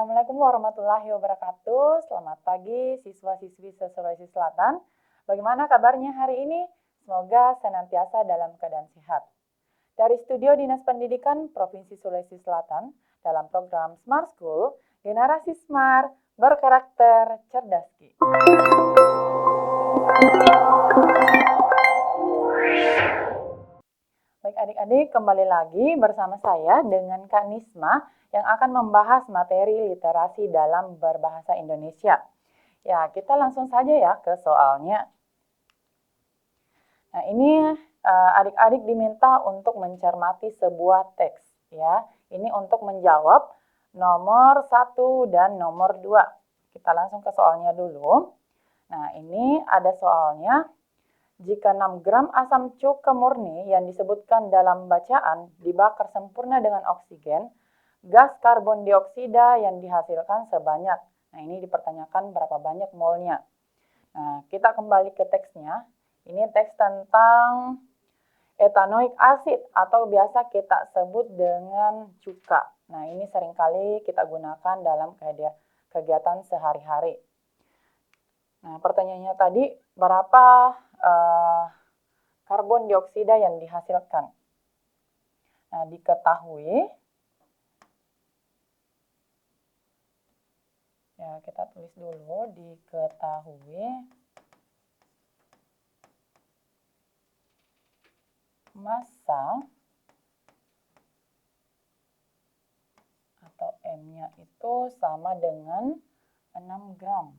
Assalamualaikum warahmatullahi wabarakatuh. Selamat pagi siswa-siswi se-Sulawesi Selatan. Bagaimana kabarnya hari ini? Semoga senantiasa dalam keadaan sehat. Dari Studio Dinas Pendidikan Provinsi Sulawesi Selatan, dalam program Smart School, Generasi Smart berkarakter cerdas. Baik adik-adik, kembali lagi bersama saya dengan Kak Nisma yang akan membahas materi literasi dalam berbahasa Indonesia. Ya, kita langsung saja ya ke soalnya. Nah, ini adik-adik diminta untuk mencermati sebuah teks ya. Ini untuk menjawab nomor 1 dan nomor 2. Kita langsung ke soalnya dulu. Nah, ini ada soalnya. Jika 6 gram asam cuka murni yang disebutkan dalam bacaan dibakar sempurna dengan oksigen, gas karbon dioksida yang dihasilkan sebanyak. Nah, ini dipertanyakan berapa banyak molnya. Nah, kita kembali ke teksnya. Ini teks tentang etanoik acid atau biasa kita sebut dengan cuka. Nah, ini seringkali kita gunakan dalam kegiatan sehari-hari. Nah, pertanyaannya tadi, berapa karbon dioksida yang dihasilkan? Nah, diketahui, ya kita tulis dulu, diketahui massa atau M-nya itu sama dengan 6 gram.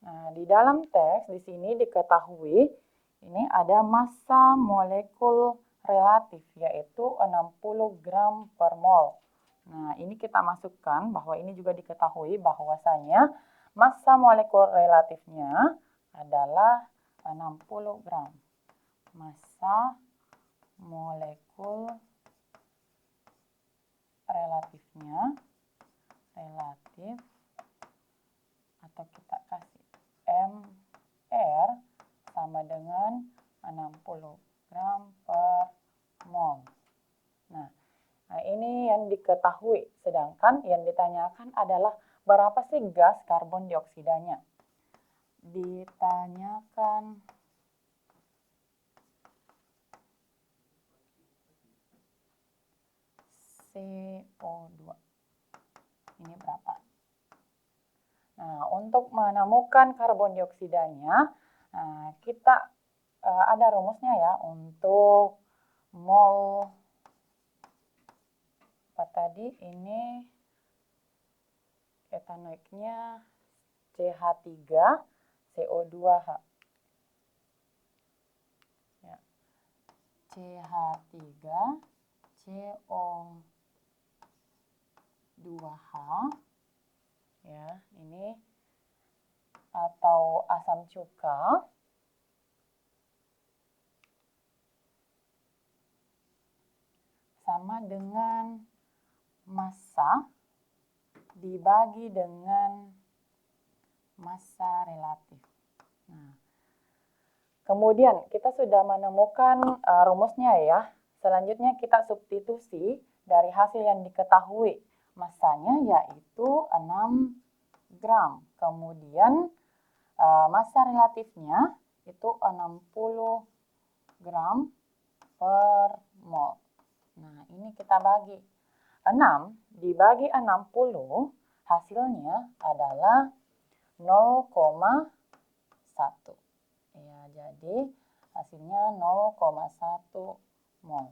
Nah, di dalam teks di sini diketahui ini ada massa molekul relatif yaitu 60 gram per mol. Nah, ini kita masukkan bahwa ini juga diketahui bahwasanya massa molekul relatifnya adalah 60 gram. Massa molekul relatifnya atau kita kasih MR sama dengan 60 gram per mol. Nah, ini yang diketahui. Sedangkan yang ditanyakan adalah berapa sih gas karbon dioksidanya? Ditanyakan CO2. Ini berapa? Nah, untuk menemukan karbon dioksidanya, kita ada rumusnya ya untuk mol apa tadi? Ini etanoiknya CH3 CO2H. Ya. CH3 CO2H. Ya, ini atau asam cuka sama dengan massa dibagi dengan massa relatif. Nah, kemudian kita sudah menemukan rumusnya ya. Selanjutnya kita substitusi dari hasil yang diketahui. Massanya yaitu 6 gram. Kemudian massa relatifnya itu 60 gram per mol. Nah, ini kita bagi. 6 dibagi 60 hasilnya adalah 0,1. Ya, jadi hasilnya 0,1 mol.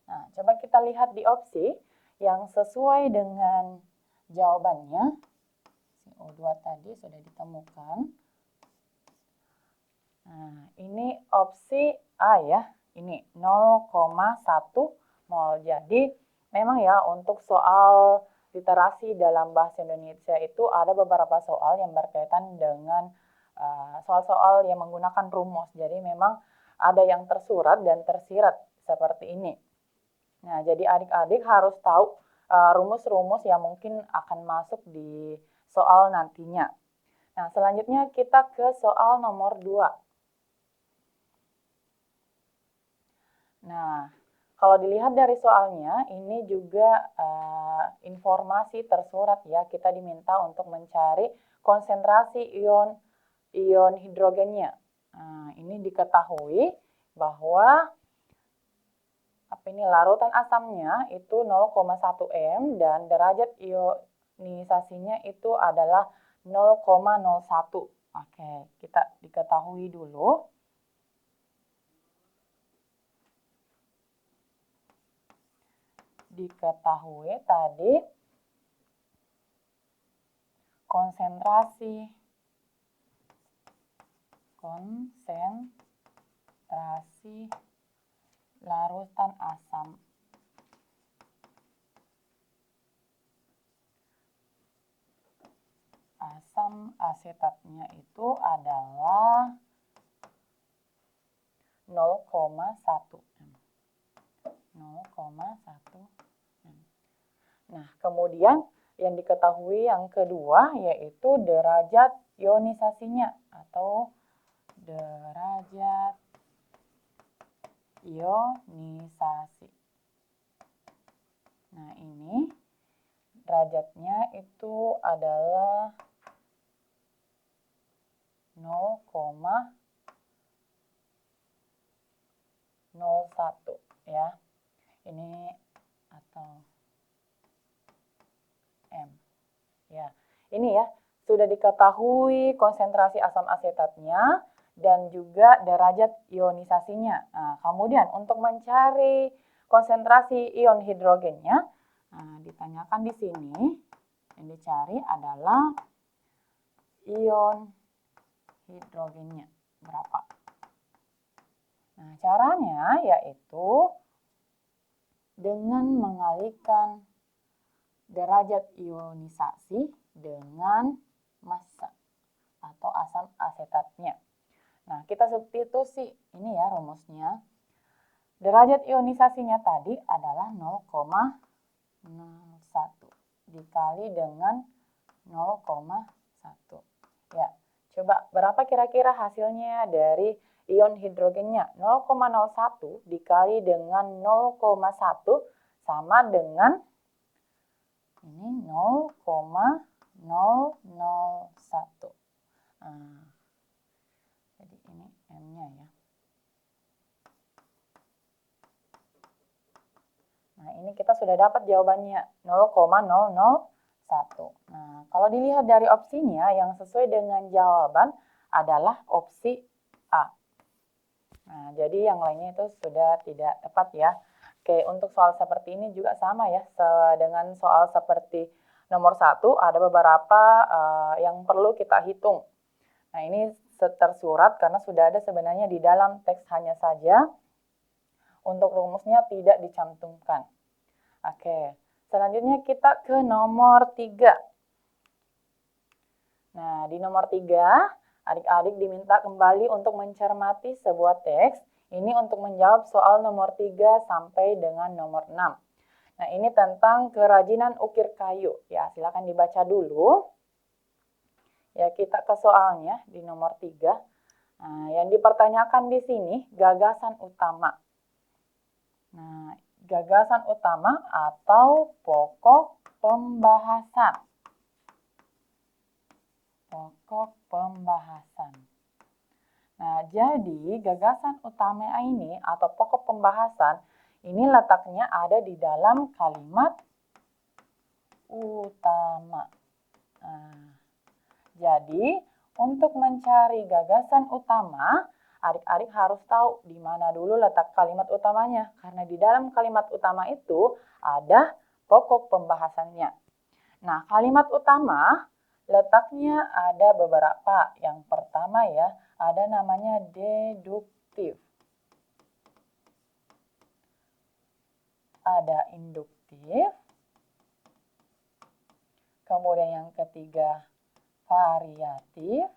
Nah, coba kita lihat di opsi yang sesuai dengan jawabannya. CO2 tadi sudah ditemukan. Nah, ini opsi A ya. Ini 0,1 mol. Jadi, memang ya untuk soal literasi dalam bahasa Indonesia itu ada beberapa soal yang berkaitan dengan soal-soal yang menggunakan rumus. Jadi, memang ada yang tersurat dan tersirat seperti ini. Nah, jadi adik-adik harus tahu rumus-rumus yang mungkin akan masuk di soal nantinya. Nah, selanjutnya kita ke soal nomor 2. Nah, Kalau dilihat dari soalnya, ini juga informasi tersurat ya, kita diminta untuk mencari konsentrasi ion hidrogennya. Nah, ini diketahui bahwa larutan asamnya itu 0,1 m dan derajat ionisasinya itu adalah 0,01. Oke, kita diketahui dulu. Diketahui tadi konsentrasi larutan asam asetatnya itu adalah 0,1 m. 0,1 m. Nah, kemudian yang diketahui yang kedua yaitu derajat ionisasinya atau derajat ionisasi. Nah, ini derajatnya itu adalah 0,01 ya. Ini atau M. Ya, ini ya, sudah diketahui konsentrasi asam asetatnya dan juga derajat ionisasinya. Nah, kemudian untuk mencari konsentrasi ion hidrogennya, ditanyakan di sini, yang dicari adalah ion hidrogennya berapa. Nah, caranya yaitu dengan mengalihkan derajat ionisasi dengan massa atau asam asetatnya. Nah, kita substitusi ini ya rumusnya. Derajat ionisasinya tadi adalah 0,01 dikali dengan 0,1. Ya, coba berapa kira-kira hasilnya dari ion hidrogennya? 0,01 dikali dengan 0,1 sama dengan ini 0,001. Jadi ini M-nya ya. Nah, ini kita sudah dapat jawabannya 0,001. Nah, kalau dilihat dari opsinya yang sesuai dengan jawaban adalah opsi A. Nah, jadi yang lainnya itu sudah tidak tepat ya. Oke, untuk soal seperti ini juga sama ya, dengan soal seperti nomor 1 ada beberapa yang perlu kita hitung. Nah, ini tersurat karena sudah ada sebenarnya di dalam teks, hanya saja untuk rumusnya tidak dicantumkan. Oke, selanjutnya kita ke nomor 3. Nah, di nomor 3, adik-adik diminta kembali untuk mencermati sebuah teks. Ini untuk menjawab soal nomor 3 sampai dengan nomor 6. Nah, ini tentang kerajinan ukir kayu. Ya, silakan dibaca dulu. Ya, kita ke soalnya di nomor 3. Nah, yang dipertanyakan di sini gagasan utama. Nah, gagasan utama atau pokok pembahasan. Pokok pembahasan. Nah, jadi gagasan utama ini atau pokok pembahasan ini letaknya ada di dalam kalimat utama. Nah, jadi untuk mencari gagasan utama, adik-adik harus tahu di mana dulu letak kalimat utamanya. Karena di dalam kalimat utama itu ada pokok pembahasannya. Nah, kalimat utama letaknya ada beberapa. Yang pertama ya, ada namanya deduktif. Ada induktif. Kemudian yang ketiga, variatif.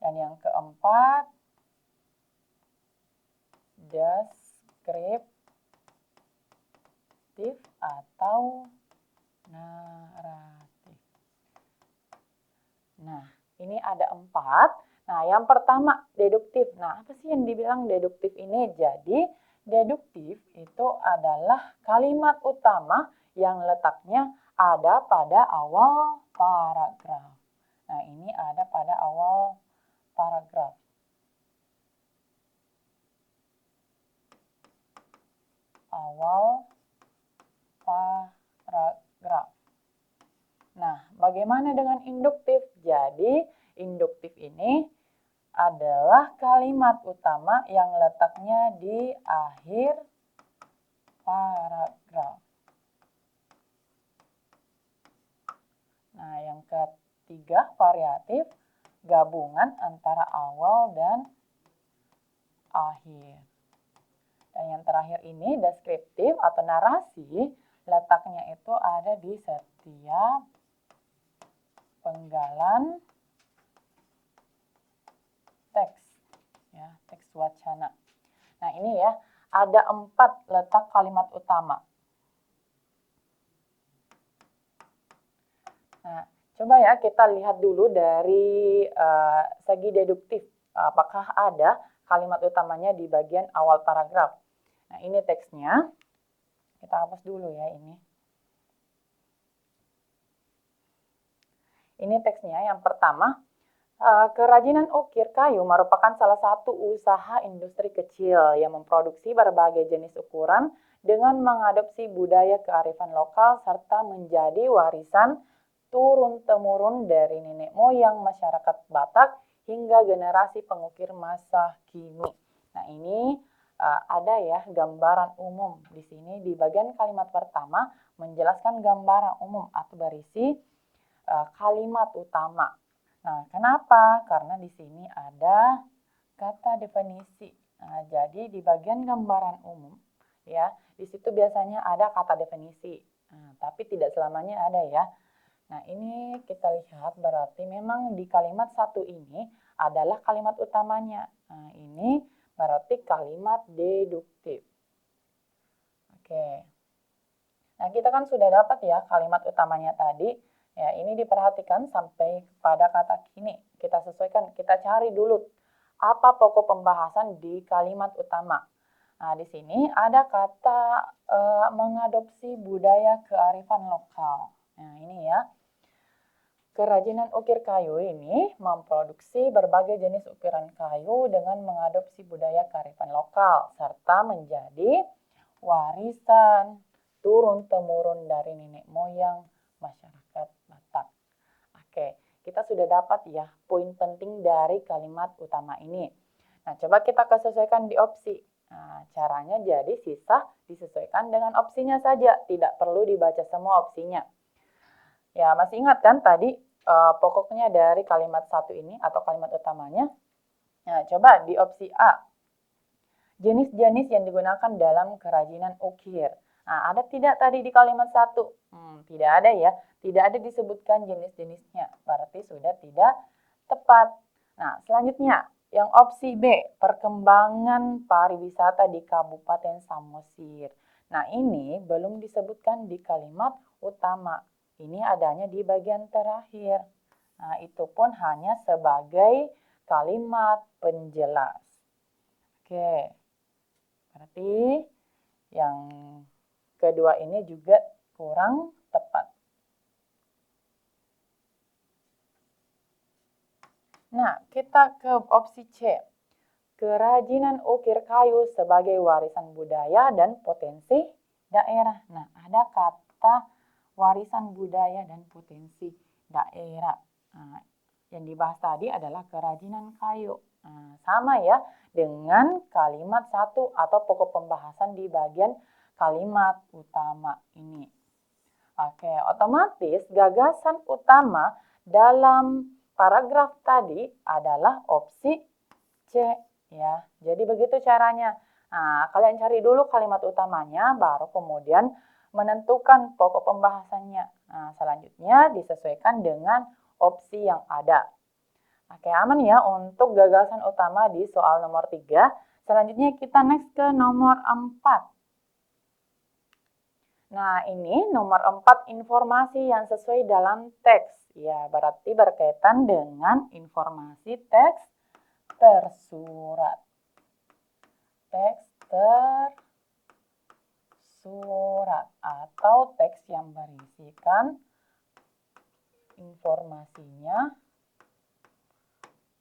Dan yang keempat, deskriptif atau naratif. Nah, ini ada 4. Nah, yang pertama deduktif. Nah, apa sih yang dibilang deduktif ini? Jadi, Deduktif itu adalah kalimat utama yang letaknya ada pada awal paragraf. Nah, ini ada pada awal paragraf. Awal paragraf. Nah, bagaimana dengan induktif? Jadi, induktif ini adalah kalimat utama yang letaknya di akhir paragraf. Nah, yang ketiga, variatif, gabungan antara awal dan akhir. Dan yang terakhir ini, deskriptif atau narasi, letaknya itu ada di setiap penggalan teks, ya, teks wacana. Nah, ini ya, ada 4 letak kalimat utama. Nah, coba ya kita lihat dulu dari segi deduktif. Apakah ada kalimat utamanya di bagian awal paragraf. Nah, ini teksnya. Kita hapus dulu ya ini. Ini teksnya yang pertama. Kerajinan ukir kayu merupakan salah satu usaha industri kecil yang memproduksi berbagai jenis ukuran dengan mengadopsi budaya kearifan lokal serta menjadi warisan turun-temurun dari nenek moyang masyarakat Batak hingga generasi pengukir masa kini. Nah, ini ada ya gambaran umum di sini di bagian kalimat pertama menjelaskan gambaran umum atau berisi kalimat utama. Nah, kenapa? Karena di sini ada kata definisi. Nah, jadi di bagian gambaran umum, ya, di situ biasanya ada kata definisi. Nah, tapi tidak selamanya ada ya. Nah, ini kita lihat berarti memang di kalimat satu ini adalah kalimat utamanya. Nah, ini berarti kalimat deduktif. Oke. Nah, kita kan sudah dapat ya kalimat utamanya tadi. Ya, ini diperhatikan sampai pada kata kini. Kita sesuaikan, kita cari dulu apa pokok pembahasan di kalimat utama. Nah, di sini ada kata mengadopsi budaya kearifan lokal. Nah, ini ya. Kerajinan ukir kayu ini memproduksi berbagai jenis ukiran kayu dengan mengadopsi budaya kearifan lokal serta menjadi warisan turun-temurun dari nenek moyang masyarakat Batak. Oke, kita sudah dapat ya poin penting dari kalimat utama ini. Nah, coba kita sesuaikan di opsi. Nah, caranya jadi sisa disesuaikan dengan opsinya saja, tidak perlu dibaca semua opsinya. Ya, masih ingat kan tadi pokoknya dari kalimat satu ini atau kalimat utamanya? Nah, coba di opsi A. Jenis-jenis yang digunakan dalam kerajinan ukir. Nah, ada tidak tadi di kalimat satu? Tidak ada ya. Tidak ada disebutkan jenis-jenisnya. Berarti sudah tidak tepat. Nah, selanjutnya yang opsi B, perkembangan pariwisata di Kabupaten Samosir. Nah, ini belum disebutkan di kalimat utama. Ini adanya di bagian terakhir. Nah, itu pun hanya sebagai kalimat penjelas. Oke. Berarti yang kedua ini juga kurang tepat. Nah, kita ke opsi C. Kerajinan ukir kayu sebagai warisan budaya dan potensi daerah. Nah, ada kata warisan budaya dan potensi daerah. Nah, yang dibahas tadi adalah kerajinan kayu. Nah, sama ya dengan kalimat satu atau pokok pembahasan di bagian kalimat utama ini. Oke, otomatis gagasan utama dalam paragraf tadi adalah opsi C ya. Jadi begitu caranya. Nah, kalian cari dulu kalimat utamanya baru kemudian menentukan pokok pembahasannya. Nah, selanjutnya disesuaikan dengan opsi yang ada. Oke, aman ya untuk gagasan utama di soal nomor 3. Selanjutnya kita next ke nomor 4. Nah, ini nomor 4 informasi yang sesuai dalam teks. Ya, berarti berkaitan dengan informasi teks tersurat. Teks tersurat atau teks yang berisikan informasinya,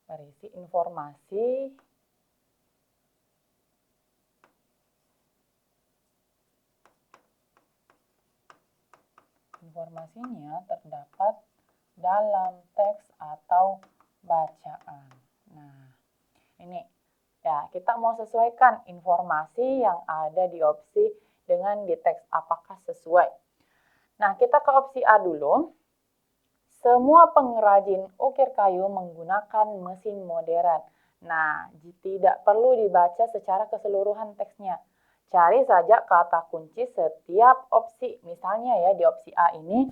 berisi informasinya terdapat dalam teks atau bacaan. Nah, ini ya, kita mau sesuaikan informasi yang ada di opsi dengan di teks, apakah sesuai. Nah, kita ke opsi A dulu. Semua pengrajin ukir kayu menggunakan mesin modern. Nah, tidak perlu dibaca secara keseluruhan teksnya. Cari saja kata kunci setiap opsi. Misalnya ya, di opsi A ini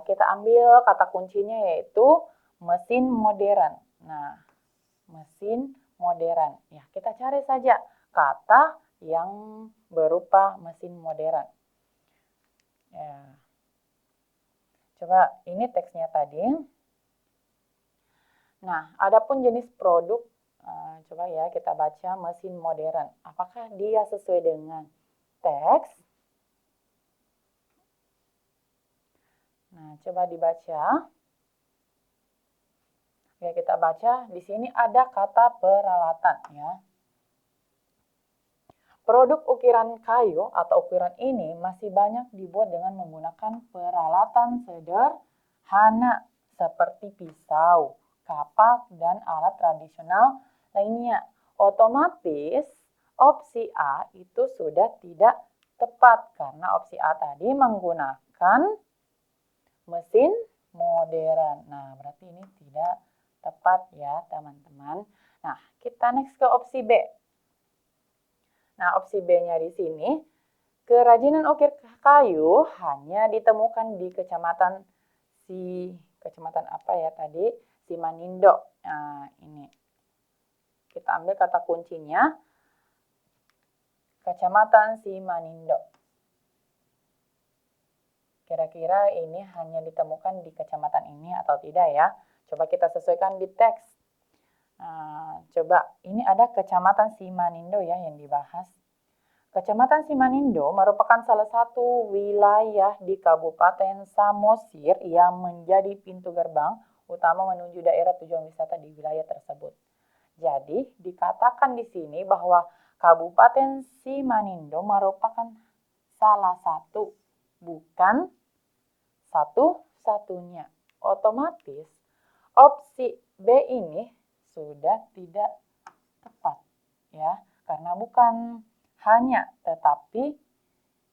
kita ambil kata kuncinya yaitu mesin modern. Nah, mesin modern. Ya, kita cari saja kata yang berupa mesin modern. Ya. Coba ini teksnya tadi. Nah, adapun jenis produk, coba ya kita baca mesin modern. Apakah dia sesuai dengan teks? Nah, coba dibaca. Ya, kita baca di sini ada kata peralatan ya. Produk ukiran kayu atau ukiran ini masih banyak dibuat dengan menggunakan peralatan sederhana seperti pisau, kapak, dan alat tradisional lainnya. Otomatis opsi A itu sudah tidak tepat karena opsi A tadi menggunakan mesin modern. Nah, berarti ini tidak tepat ya teman-teman. Nah, kita next ke opsi B. Nah, opsi B-nya di sini, kerajinan ukir kayu hanya ditemukan di kecamatan apa ya tadi? Simanindo. Nah, ini. Kita ambil kata kuncinya, Kecamatan Simanindo. Kira-kira ini hanya ditemukan di kecamatan ini atau tidak ya? Coba kita sesuaikan di teks. Coba, ini ada Kecamatan Simanindo ya yang dibahas. Kecamatan Simanindo merupakan salah satu wilayah di Kabupaten Samosir yang menjadi pintu gerbang utama menuju daerah tujuan wisata di wilayah tersebut. Jadi, dikatakan di sini bahwa Kabupaten Simanindo merupakan salah satu, bukan satu-satunya. Otomatis, opsi B ini sudah tidak tepat ya, karena bukan hanya tetapi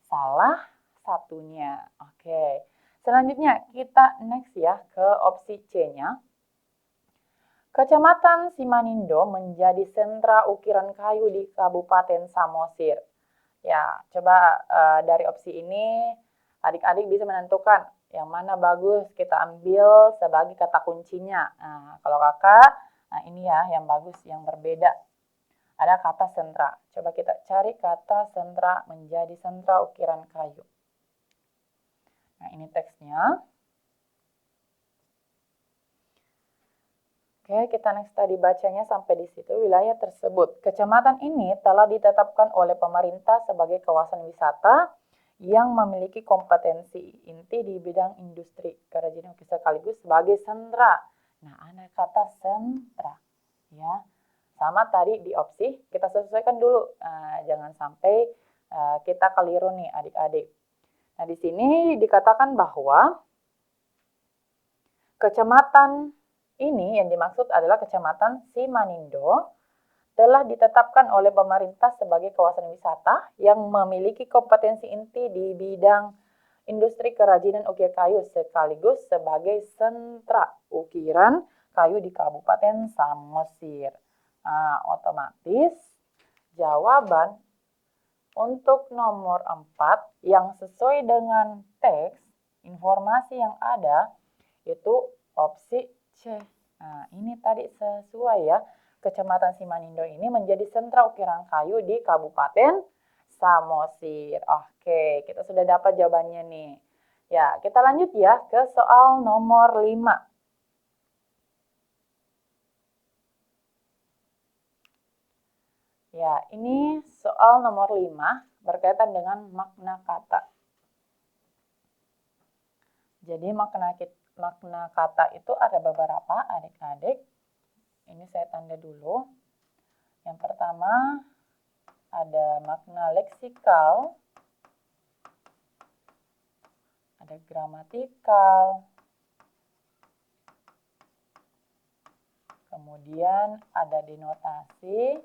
salah satunya. Oke. Selanjutnya kita next ya ke opsi C-nya. Kecamatan Simanindo menjadi sentra ukiran kayu di Kabupaten Samosir. Ya, coba dari opsi ini adik-adik bisa menentukan yang mana bagus kita ambil sebagai kata kuncinya. Nah, kalau kakak, nah ini ya yang bagus, yang berbeda. Ada kata sentra. Coba kita cari kata sentra menjadi sentra ukiran kayu. Nah, ini teksnya. Oke, kita next tadi bacanya sampai di situ. Wilayah tersebut. Kecamatan ini telah ditetapkan oleh pemerintah sebagai kawasan wisata yang memiliki kompetensi inti di bidang industri kerajinan ukir sekaligus sebagai sentra. Nah, ada kata sentra. Ya. Sama tadi di opsi, kita sesuaikan dulu. Jangan sampai kita keliru nih adik-adik. Nah, di sini dikatakan bahwa kecamatan ini yang dimaksud adalah Kecamatan Simanindo telah ditetapkan oleh pemerintah sebagai kawasan wisata yang memiliki kompetensi inti di bidang industri kerajinan ukir kayu sekaligus sebagai sentra ukiran kayu di Kabupaten Samosir. Nah, otomatis jawaban untuk nomor 4 yang sesuai dengan teks informasi yang ada itu opsi C. Nah, ini tadi sesuai ya. Kecamatan Simanindo ini menjadi sentra ukiran kayu di Kabupaten Samosir. Oke, kita sudah dapat jawabannya nih. Ya, kita lanjut ya ke soal nomor 5. Ya, ini soal nomor 5 berkaitan dengan makna kata. Jadi makna kata itu ada beberapa, adik-adik. Ini saya tanda dulu. Yang pertama ada makna leksikal, ada gramatikal, kemudian ada denotasi,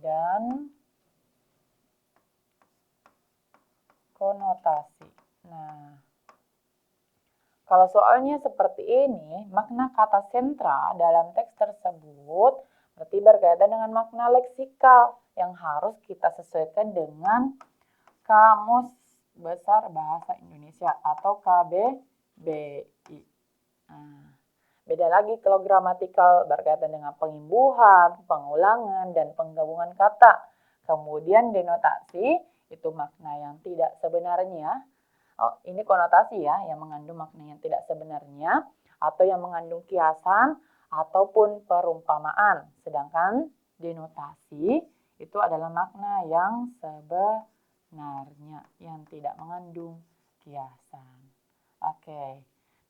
dan konotasi. Nah, kalau soalnya seperti ini, makna kata sentra dalam teks tersebut berarti berkaitan dengan makna leksikal yang harus kita sesuaikan dengan Kamus Besar Bahasa Indonesia atau KBBI. Nah, beda lagi kalau gramatikal berkaitan dengan pengimbuhan, pengulangan, dan penggabungan kata. Kemudian denotasi itu makna yang tidak sebenarnya. Oh, ini konotasi ya, yang mengandung makna yang tidak sebenarnya atau yang mengandung kiasan ataupun perumpamaan. Sedangkan denotasi itu adalah makna yang sebenarnya, yang tidak mengandung kiasan. Oke.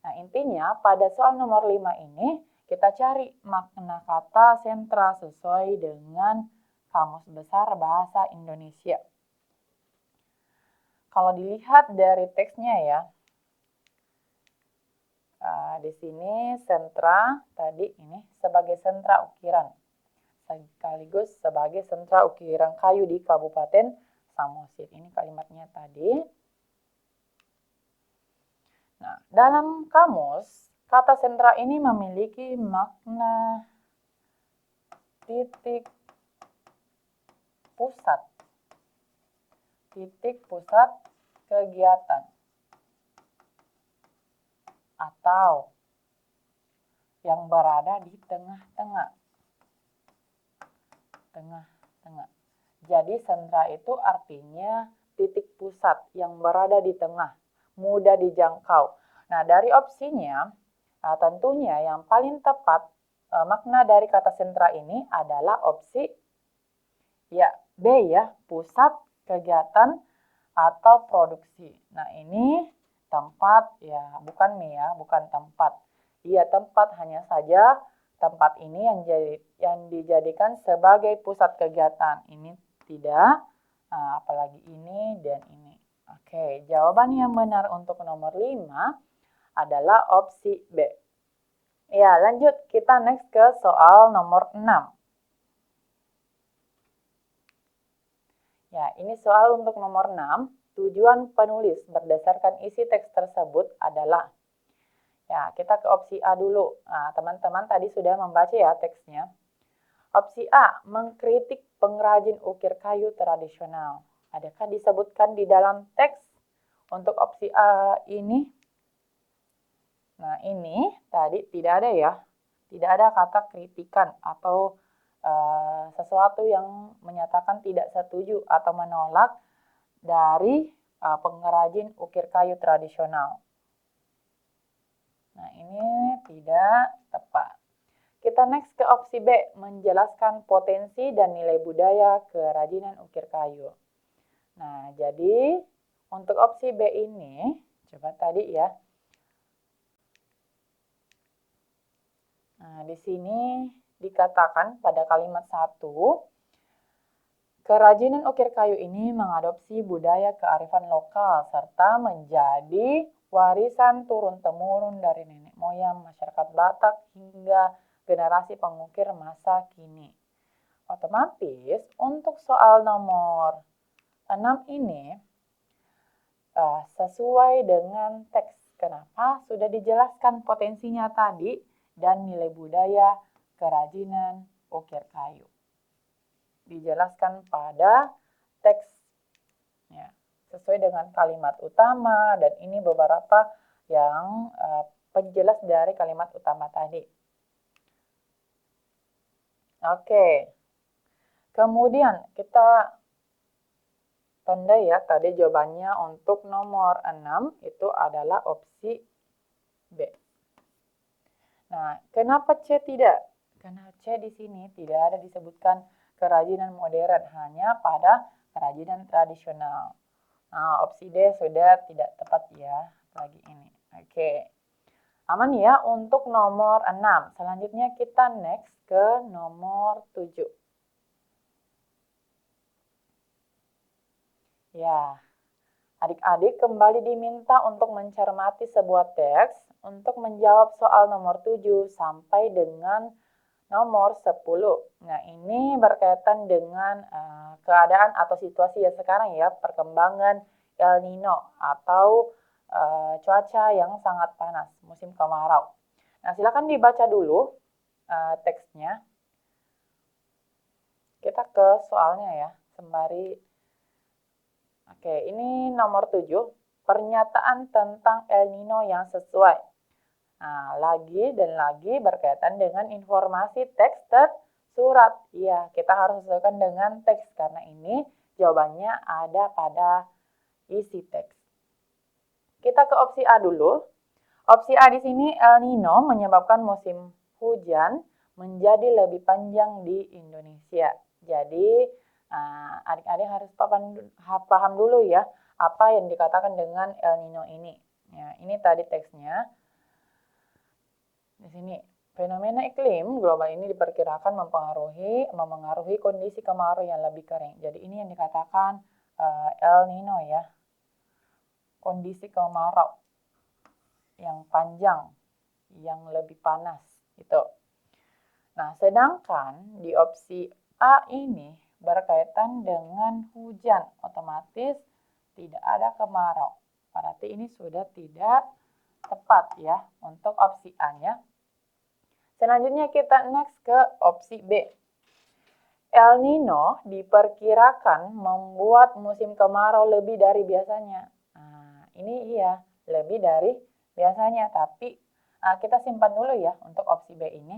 Nah, intinya pada soal nomor 5 ini kita cari makna kata sentra sesuai dengan Kamus Besar Bahasa Indonesia. Kalau dilihat dari teksnya ya, di sini sentra tadi ini sebagai sentra ukiran, sekaligus sebagai sentra ukiran kayu di Kabupaten Samosir. Ini kalimatnya tadi. Nah, dalam kamus, kata sentra ini memiliki makna titik pusat kegiatan atau yang berada di tengah-tengah. Jadi sentra itu artinya titik pusat yang berada di tengah, mudah dijangkau. Nah, dari opsinya, tentunya yang paling tepat makna dari kata sentra ini adalah opsi ya B ya, pusat kegiatan atau produksi. Nah, ini tempat ya, bukan nih ya, bukan tempat. Iya, tempat, hanya saja tempat ini yang dijadikan sebagai pusat kegiatan. Ini tidak, apalagi ini dan ini. Oke, jawaban yang benar untuk nomor 5 adalah opsi B. Ya, lanjut kita next ke soal nomor 6. Ya, ini soal untuk nomor 6. Tujuan penulis berdasarkan isi teks tersebut adalah, ya kita ke opsi A dulu. Nah, teman-teman tadi sudah membaca ya teksnya. Opsi A, mengkritik pengrajin ukir kayu tradisional. Adakah disebutkan di dalam teks untuk opsi A ini? Nah, ini tadi tidak ada ya. Tidak ada kata kritikan atau sesuatu yang menyatakan tidak setuju atau menolak dari pengrajin ukir kayu tradisional. Nah, ini tidak tepat. Kita next ke opsi B, menjelaskan potensi dan nilai budaya kerajinan ukir kayu. Nah, jadi untuk opsi B ini, coba tadi ya. Nah, di sini dikatakan pada kalimat 1, kerajinan ukir kayu ini mengadopsi budaya kearifan lokal serta menjadi warisan turun-temurun dari nenek moyang masyarakat Batak hingga generasi pengukir masa kini. Otomatis untuk soal nomor 6 ini sesuai dengan teks. Kenapa? Sudah dijelaskan potensinya tadi dan nilai budaya kerajinan ukir kayu. Dijelaskan pada teks ya, sesuai dengan kalimat utama, dan ini beberapa yang penjelas dari kalimat utama tadi. Oke. Kemudian kita tanda ya, tadi jawabannya untuk nomor 6 itu adalah opsi B. Nah, kenapa C tidak? Karena C di sini tidak ada disebutkan kerajinan modern, hanya pada kerajinan tradisional. Nah, opsi D sudah tidak tepat ya, lagi ini. Oke. Aman ya untuk nomor 6. Selanjutnya kita next ke nomor 7. Ya, adik-adik kembali diminta untuk mencermati sebuah teks untuk menjawab soal nomor 7 sampai dengan nomor 10. Nah, ini berkaitan dengan keadaan atau situasi ya sekarang ya, perkembangan El Nino atau cuaca yang sangat panas, musim kemarau. Nah, silakan dibaca dulu teksnya. Kita ke soalnya ya, sembari. Oke, ini nomor 7, pernyataan tentang El Nino yang sesuai. Nah, lagi dan lagi berkaitan dengan informasi teks tersurat. Iya, kita harus sesuaikan dengan teks karena ini jawabannya ada pada isi teks. Kita ke opsi A dulu. Opsi A di sini El Nino menyebabkan musim hujan menjadi lebih panjang di Indonesia. Jadi, adik-adik harus paham dulu ya apa yang dikatakan dengan El Nino ini. Ya, ini tadi teksnya. Di sini, fenomena iklim global ini diperkirakan memengaruhi kondisi kemarau yang lebih kering. Jadi ini yang dikatakan El Nino ya. Kondisi kemarau yang panjang, yang lebih panas gitu. Nah, sedangkan di opsi A ini berkaitan dengan hujan, otomatis tidak ada kemarau. Berarti ini sudah tidak tepat ya untuk opsi A-nya. Selanjutnya kita next ke opsi B. El Nino diperkirakan membuat musim kemarau lebih dari biasanya. Nah, ini iya, lebih dari biasanya, tapi kita simpan dulu ya untuk opsi B ini.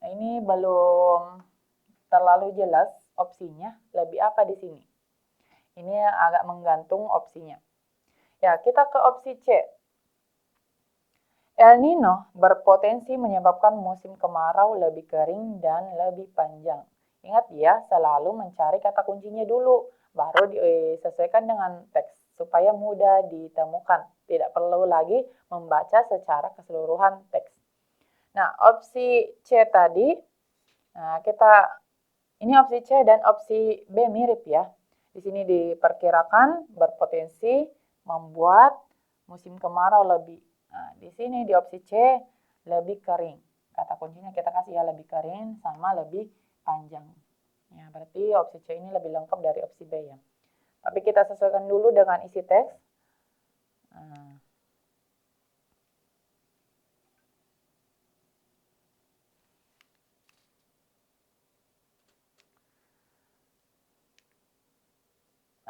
Nah, ini belum terlalu jelas opsinya, lebih apa di sini. Ini agak menggantung opsinya. Ya, kita ke opsi C. El Nino berpotensi menyebabkan musim kemarau lebih kering dan lebih panjang. Ingat ya, selalu mencari kata kuncinya dulu, baru disesuaikan dengan teks supaya mudah ditemukan. Tidak perlu lagi membaca secara keseluruhan teks. Nah, opsi C tadi, ini opsi C dan opsi B mirip ya. Di sini diperkirakan berpotensi membuat musim kemarau lebih. Nah, di sini di opsi C lebih kering. Kata kuncinya kita kasih ya lebih kering sama lebih panjang. Ya, berarti opsi C ini lebih lengkap dari opsi B ya. Tapi kita sesuaikan dulu dengan isi teks.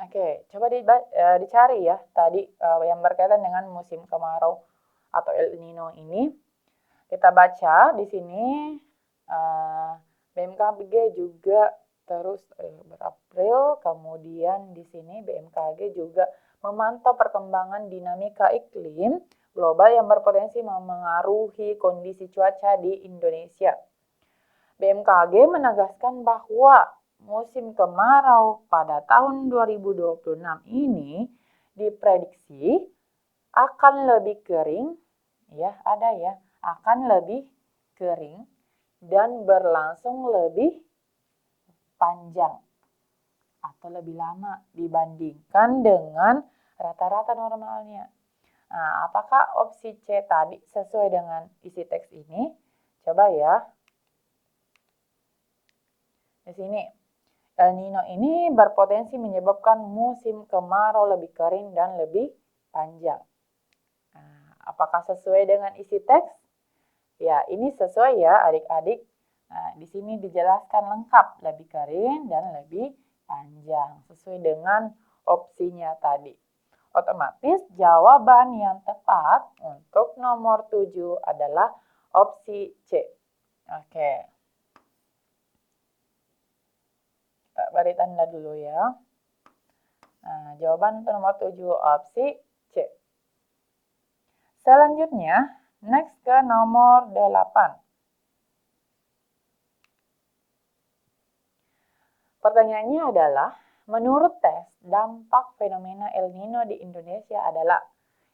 Oke, coba dicari ya tadi yang berkaitan dengan musim kemarau atau El Nino ini. Kita baca di sini BMKG juga terus berapril, kemudian di sini BMKG juga memantau perkembangan dinamika iklim global yang berpotensi memengaruhi kondisi cuaca di Indonesia. BMKG menegaskan bahwa musim kemarau pada tahun 2026 ini diprediksi akan lebih kering, ya ada ya, akan lebih kering dan berlangsung lebih panjang atau lebih lama dibandingkan dengan rata-rata normalnya. Nah, apakah opsi C tadi sesuai dengan isi teks ini? Coba ya. Di sini, El Nino ini berpotensi menyebabkan musim kemarau lebih kering dan lebih panjang. Nah, apakah sesuai dengan isi teks? Ya, ini sesuai ya adik-adik. Nah, di sini dijelaskan lengkap, lebih kering dan lebih panjang. Sesuai dengan opsinya tadi. Otomatis jawaban yang tepat untuk nomor 7 adalah opsi C. Oke. Kita beri tanda dulu ya. Nah, jawaban untuk nomor 7 opsi C. Selanjutnya, next ke nomor 8. Pertanyaannya adalah, menurut tes, dampak fenomena El Nino di Indonesia adalah,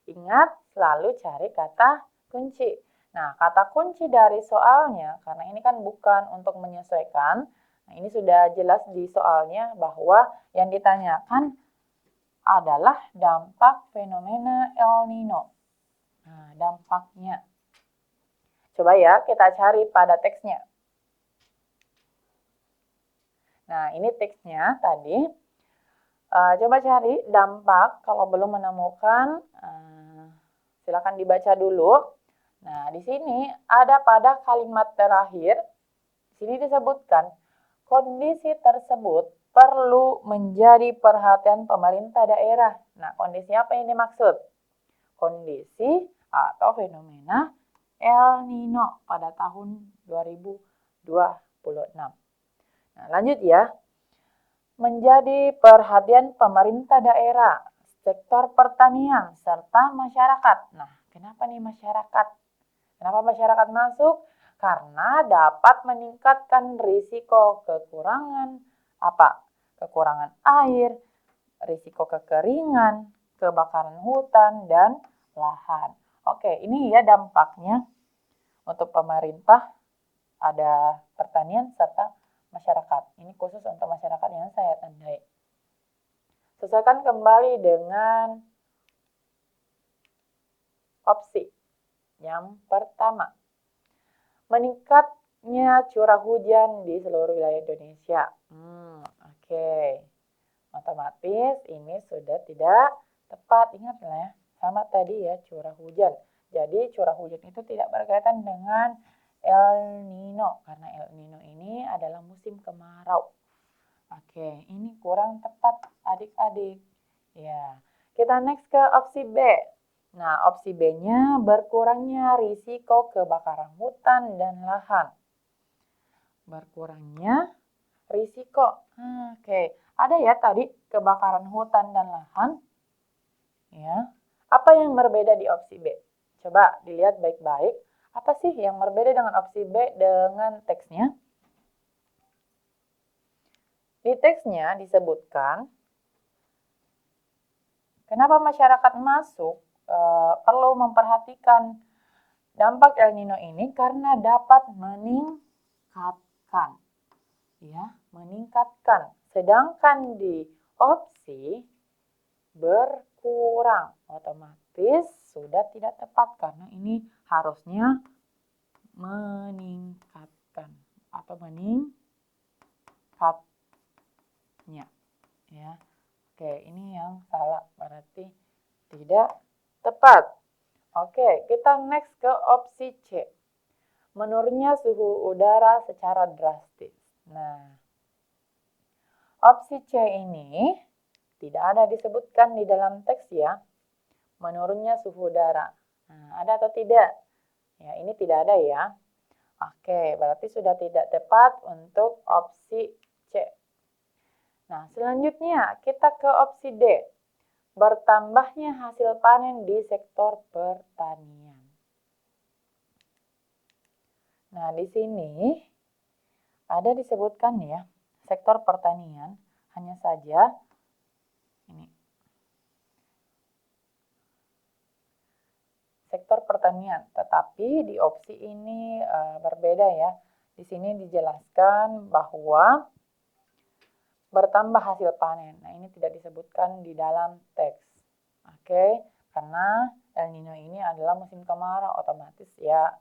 ingat selalu cari kata kunci. Nah, kata kunci dari soalnya, karena ini kan bukan untuk menyesuaikan, nah ini sudah jelas di soalnya bahwa yang ditanyakan adalah dampak fenomena El Nino. Nah, dampaknya. Coba ya kita cari pada teksnya. Nah, ini teksnya tadi. Coba cari dampak, kalau belum menemukan, silakan dibaca dulu. Nah, di sini ada pada kalimat terakhir, di sini disebutkan, kondisi tersebut perlu menjadi perhatian pemerintah daerah. Nah, kondisi apa yang dimaksud? Kondisi atau fenomena El Nino pada tahun 2026. Nah, lanjut ya. Menjadi perhatian pemerintah daerah, sektor pertanian, serta masyarakat. Nah, kenapa nih masyarakat? Kenapa masyarakat masuk? Karena dapat meningkatkan risiko kekurangan apa? Kekurangan air, risiko kekeringan, kebakaran hutan, dan lahan. Oke, ini ya dampaknya untuk pemerintah, ada pertanian serta masyarakat. Ini khusus untuk masyarakat yang saya tandai. Sesuaikan kembali dengan opsi. Yang pertama, meningkatnya curah hujan di seluruh wilayah Indonesia. Oke. Otomatis ini sudah tidak tepat. Ingatlah ya, sama tadi ya curah hujan. Jadi curah hujan itu tidak berkaitan dengan El Nino, karena El Nino ini adalah musim kemarau. Oke, ini kurang tepat adik-adik. Ya, kita next ke opsi B. Nah, opsi B-nya berkurangnya risiko kebakaran hutan dan lahan. Berkurangnya risiko. Oke, ada ya tadi kebakaran hutan dan lahan. Ya, apa yang berbeda di opsi B? Coba dilihat baik-baik. Apa sih yang berbeda dengan opsi B dengan teksnya? Di teksnya disebutkan, kenapa masyarakat masuk perlu memperhatikan dampak El Nino ini karena dapat meningkatkan. Ya, meningkatkan. Sedangkan di opsi berkurang, otomatis sudah tidak tepat karena ini harusnya meningkatkan atau meningkatnya. Ya, oke, ini yang salah, berarti tidak tepat. Oke, kita next ke opsi C. Menurunnya suhu udara secara drastis. Nah, opsi C ini tidak ada disebutkan di dalam teks ya. Menurunnya suhu udara. Nah, ada atau tidak? Ya, ini tidak ada ya. Oke, berarti sudah tidak tepat untuk opsi C. Nah, selanjutnya kita ke opsi D. Bertambahnya hasil panen di sektor pertanian. Nah, di sini ada disebutkan ya, sektor pertanian, hanya saja ini sektor pertanian, tetapi di opsi ini berbeda ya. Di sini dijelaskan bahwa bertambah hasil panen. Nah, ini tidak disebutkan di dalam teks. Oke, karena El Nino ini adalah musim kemarau, otomatis ya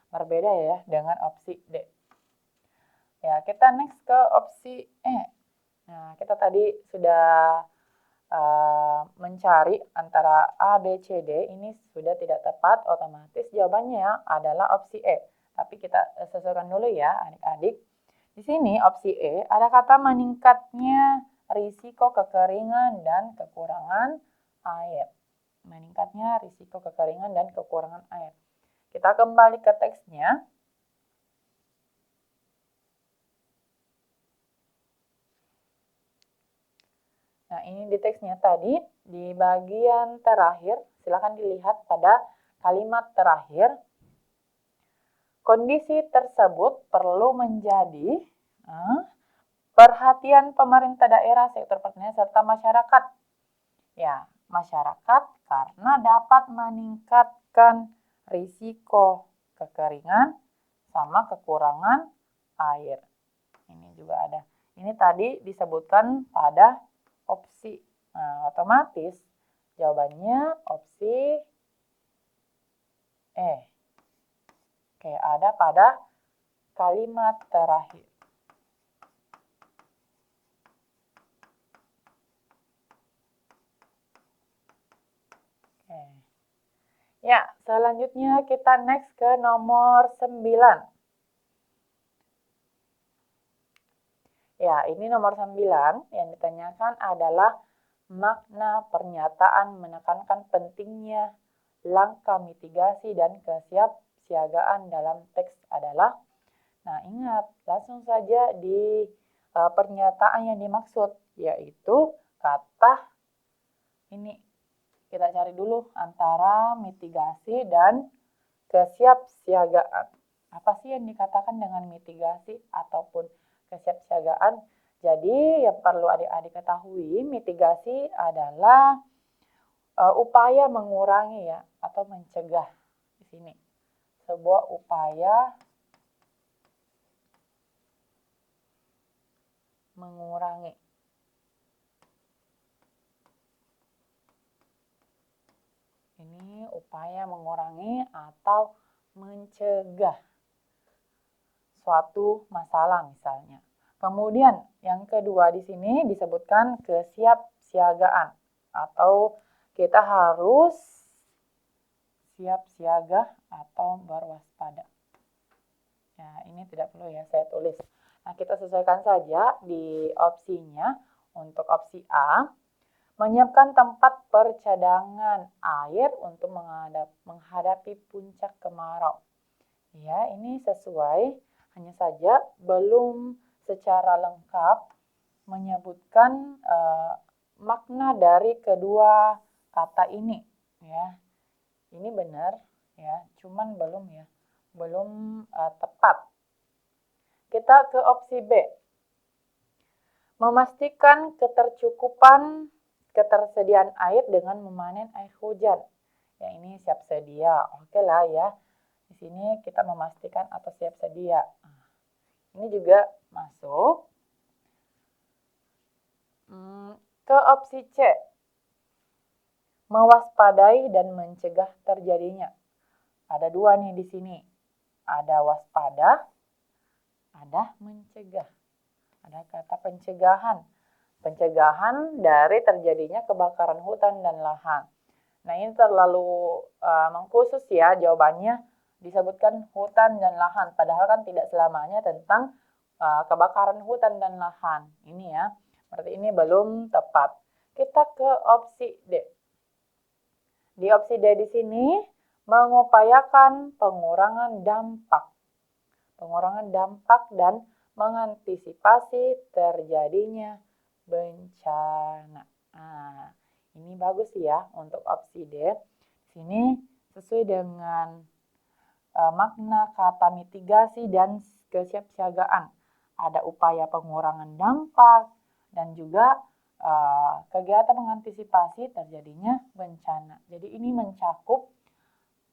berbeda ya dengan opsi D. Ya, kita next ke opsi E. Nah, kita tadi sudah mencari antara A, B, C, D, ini sudah tidak tepat, otomatis jawabannya adalah opsi E. Tapi kita sesuaikan dulu ya adik-adik. Di sini opsi E ada kata meningkatnya risiko kekeringan dan kekurangan air. Meningkatnya risiko kekeringan dan kekurangan air. Kita kembali ke teksnya. Nah, ini di teksnya tadi, di bagian terakhir, silakan dilihat pada kalimat terakhir. Kondisi tersebut perlu menjadi perhatian pemerintah daerah, sektor pertanian, serta masyarakat. Ya, masyarakat karena dapat meningkatkan risiko kekeringan sama kekurangan air. Ini juga ada. Ini tadi disebutkan pada opsi. Nah, otomatis jawabannya opsi E. Oke, ada pada kalimat terakhir. Oke. Ya, selanjutnya kita next ke nomor 9. Ya, ini nomor 9 yang ditanyakan adalah makna pernyataan menekankan pentingnya langkah mitigasi dan kesiapsiagaan dalam teks adalah. Nah, ingat, langsung saja di pernyataan yang dimaksud, yaitu kata ini. Kita cari dulu antara mitigasi dan kesiapsiagaan. Apa sih yang dikatakan dengan mitigasi ataupun kesiapsiagaan? Jadi yang perlu adik-adik ketahui, mitigasi adalah upaya mengurangi ya atau mencegah di sini. Sebuah upaya mengurangi. Ini upaya mengurangi atau mencegah suatu masalah misalnya. Kemudian yang kedua di sini disebutkan kesiapsiagaan atau kita harus siap siaga atau berwaspada. Ya, ini tidak perlu ya saya tulis. Nah, kita sesuaikan saja di opsinya. Untuk opsi A, menyiapkan tempat percadangan air untuk menghadapi puncak kemarau. Ya, ini sesuai. Hanya saja belum secara lengkap menyebutkan makna dari kedua kata ini. Ya, ini benar ya, cuman belum tepat. Kita ke opsi B. Memastikan ketersediaan air dengan memanen air hujan. Ya, ini siap sedia. Oke lah ya. Di sini kita memastikan atau siap sedia. Ini juga masuk. Ke opsi C. Mewaspadai dan mencegah terjadinya. Ada dua nih di sini. Ada waspada, ada mencegah. Ada kata pencegahan. Pencegahan dari terjadinya kebakaran hutan dan lahan. Nah, ini terlalu mengkhusus ya jawabannya. Disebutkan hutan dan lahan. Padahal kan tidak selamanya tentang kebakaran hutan dan lahan. Ini ya. Berarti ini belum tepat. Kita ke opsi D. Di opsi D di sini mengupayakan pengurangan dampak. Pengurangan dampak dan mengantisipasi terjadinya bencana. Nah, ini bagus ya untuk opsi D. Sini sesuai dengan makna kata mitigasi dan kesiapsiagaan. Ada upaya pengurangan dampak dan juga kegiatan mengantisipasi terjadinya bencana. Jadi ini mencakup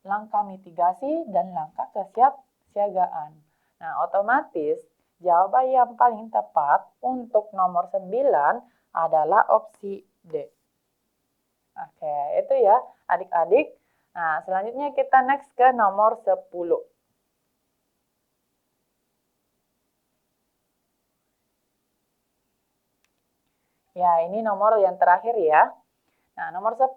langkah mitigasi dan langkah kesiapsiagaan. Nah, otomatis jawaban yang paling tepat untuk nomor 9 adalah opsi D. Oke, itu ya adik-adik. Nah, selanjutnya kita next ke nomor 10. Ya, ini nomor yang terakhir ya. Nah, nomor 10,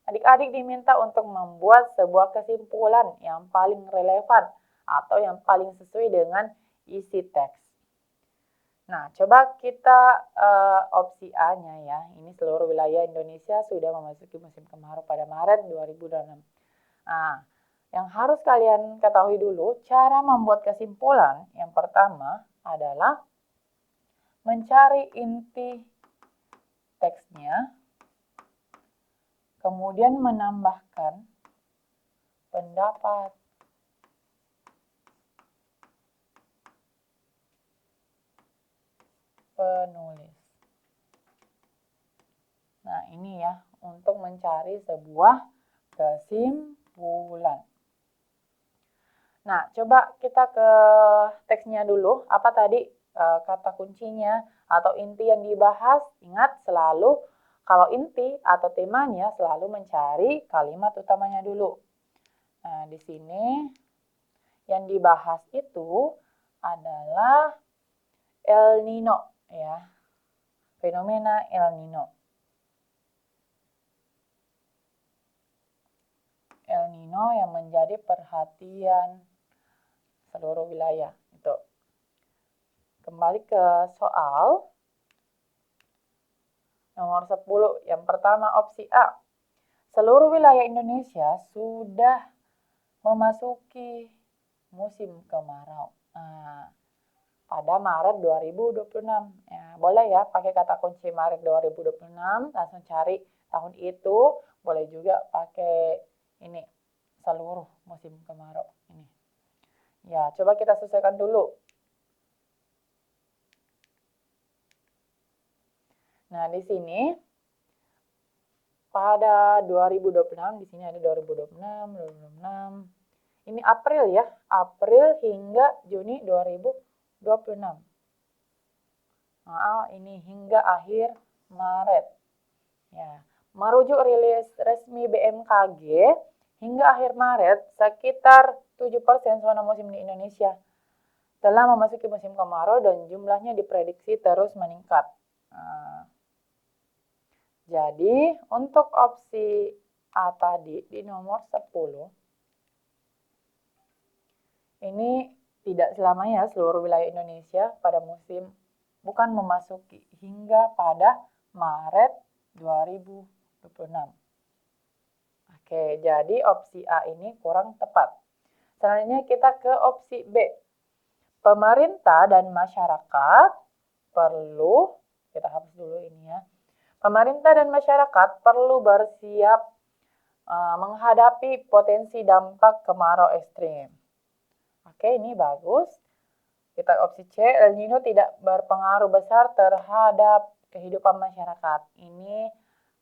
adik-adik diminta untuk membuat sebuah kesimpulan yang paling relevan atau yang paling sesuai dengan isi teks. Nah, coba kita opsi A-nya ya. Ini seluruh wilayah Indonesia sudah memasuki musim kemarau pada Maret 2006. Nah, yang harus kalian ketahui dulu, cara membuat kesimpulan yang pertama adalah mencari inti teksnya, kemudian menambahkan pendapat penulis. Nah, ini ya, untuk mencari sebuah kesimpulan. Nah, coba kita ke teksnya dulu. Apa tadi kata kuncinya atau inti yang dibahas? Ingat selalu kalau inti atau temanya selalu mencari kalimat utamanya dulu. Nah, di sini yang dibahas itu adalah El Nino ya. Fenomena El Nino. El Nino yang menjadi perhatian seluruh wilayah. Itu. Kembali ke soal nomor 10. Yang pertama opsi A. Seluruh wilayah Indonesia sudah memasuki musim kemarau. Nah, pada Maret 2026. Ya, boleh ya pakai kata kunci Maret 2026, langsung cari tahun itu. Boleh juga pakai ini, seluruh musim kemarau. Ini. Ya, coba kita sesuaikan dulu. Nah, di sini pada 2026, di sini ada 2026, 2026. Ini April ya, April hingga Juni 2026. Nah, ini hingga akhir Maret. Ya, merujuk rilis resmi BMKG, hingga akhir Maret sekitar 7% zona musim di Indonesia telah memasuki musim kemarau dan jumlahnya diprediksi terus meningkat. Nah, jadi untuk opsi A tadi di nomor 10, ini tidak selamanya seluruh wilayah Indonesia pada musim, bukan memasuki, hingga pada Maret 2026. Oke, jadi opsi A ini kurang tepat. Selanjutnya kita ke opsi B. Pemerintah dan masyarakat perlu, kita hapus dulu ini ya. Pemerintah dan masyarakat perlu bersiap menghadapi potensi dampak kemarau ekstrim. Oke, ini bagus. Kita opsi C, El Nino tidak berpengaruh besar terhadap kehidupan masyarakat. Ini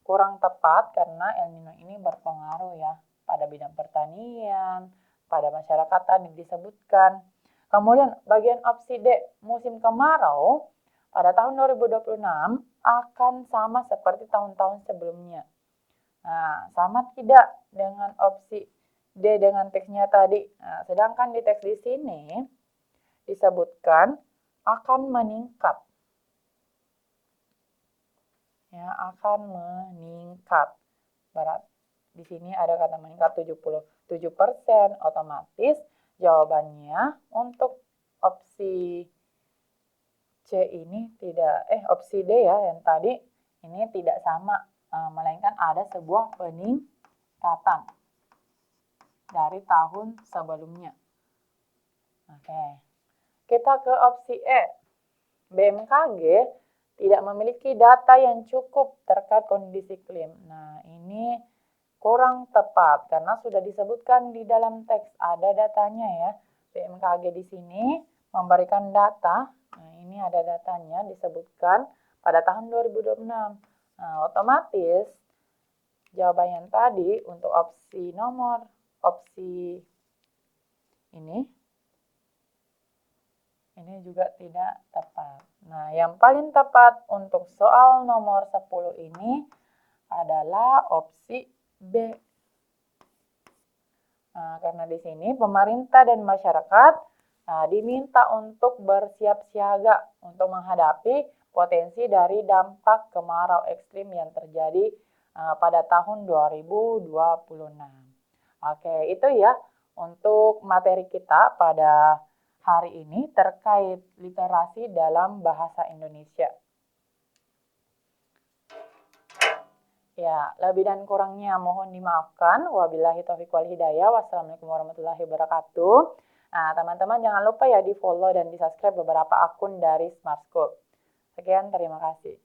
kurang tepat karena El Nino ini berpengaruh ya pada bidang pertanian, pada masyarakat tadi disebutkan. Kemudian bagian opsi D, musim kemarau pada tahun 2026 akan sama seperti tahun-tahun sebelumnya. Nah, sama tidak dengan opsi D dengan teksnya tadi. Nah, sedangkan di teks di sini disebutkan akan meningkat. Ya, akan meningkat. Berat. Di sini ada kata meningkat 77%, otomatis jawabannya untuk opsi C ini tidak, opsi D ya yang tadi ini tidak sama, melainkan ada sebuah peningkatan dari tahun sebelumnya. Oke, kita ke opsi E. BMKG tidak memiliki data yang cukup terkait kondisi iklim. Nah, ini kurang tepat karena sudah disebutkan di dalam teks ada datanya ya. BMKG di sini memberikan data. Nah, ini ada datanya disebutkan pada tahun 2026. Nah, otomatis jawaban yang tadi untuk opsi ini juga tidak tepat. Nah, yang paling tepat untuk soal nomor 10 ini adalah opsi B. Nah, karena di sini pemerintah dan masyarakat diminta untuk bersiap siaga untuk menghadapi potensi dari dampak kemarau ekstrim yang terjadi pada tahun 2026. Oke, itu ya untuk materi kita pada hari ini terkait literasi dalam bahasa Indonesia. Ya, lebih dan kurangnya mohon dimaafkan. Wabillahi taufiq wal hidayah. Wassalamualaikum warahmatullahi wabarakatuh. Nah, teman-teman jangan lupa ya di-follow dan di-subscribe beberapa akun dari Smart School. Sekian, terima kasih.